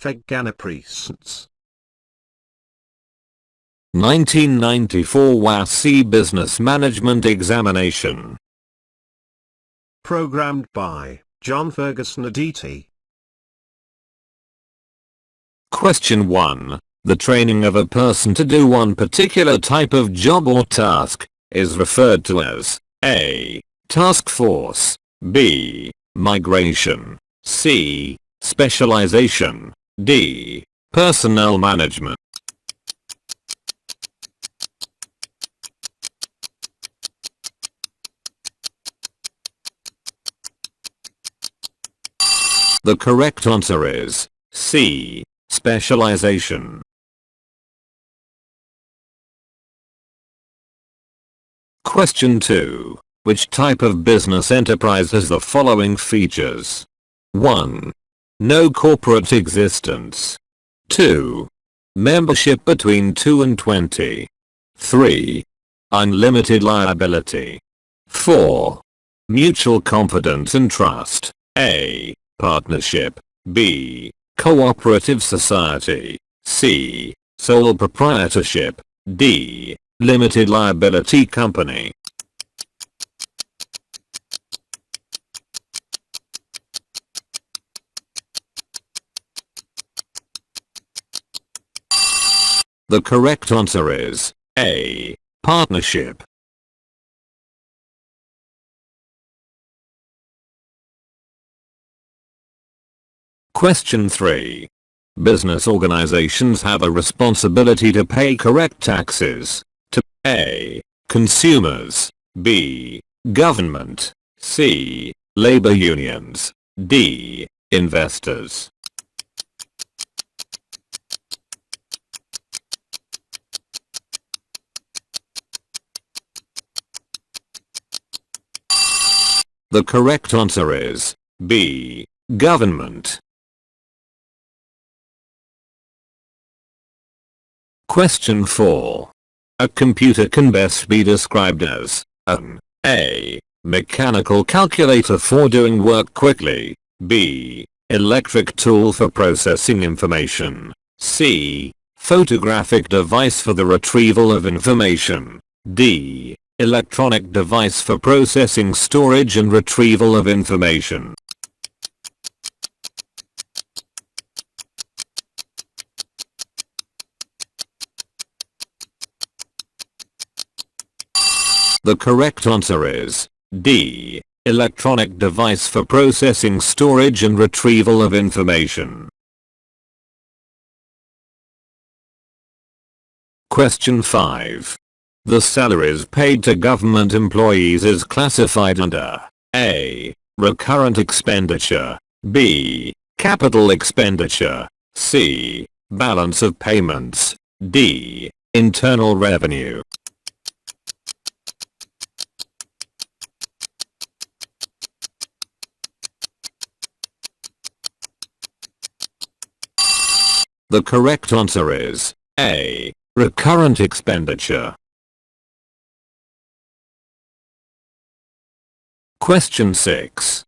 Presents. 1994 WASSCE Business Management Examination. Programmed by John Ferguson Aditi. Question 1. The training of a person to do one particular type of job or task is referred to as A. Task force, B. Migration, C. Specialization, D. Personnel management. The correct answer is C. Specialization. Question 2. Which type of business enterprise has the following features? 1. No corporate existence. 2. Membership between 2 and 20. 3. Unlimited liability. 4. Mutual confidence and trust. A. Partnership. B. Cooperative society. C. Sole proprietorship. D. Limited liability company. The correct answer is A. Partnership. Question 3. Business organizations have a responsibility to pay correct taxes to A. Consumers, B. Government, C. Labor unions, D. Investors. The correct answer is B. Government. Question 4. A computer can best be described as an A. Mechanical calculator for doing work quickly, B. Electric tool for processing information, C. Photographic device for the retrieval of information, D. Electronic device for processing, storage and retrieval of information. The correct answer is D. Electronic device for processing, storage and retrieval of information. Question 5. The salaries paid to government employees is classified under A. Recurrent expenditure, B. Capital expenditure, C. Balance of payments, D. Internal revenue. The correct answer is A. Recurrent expenditure. Question 6.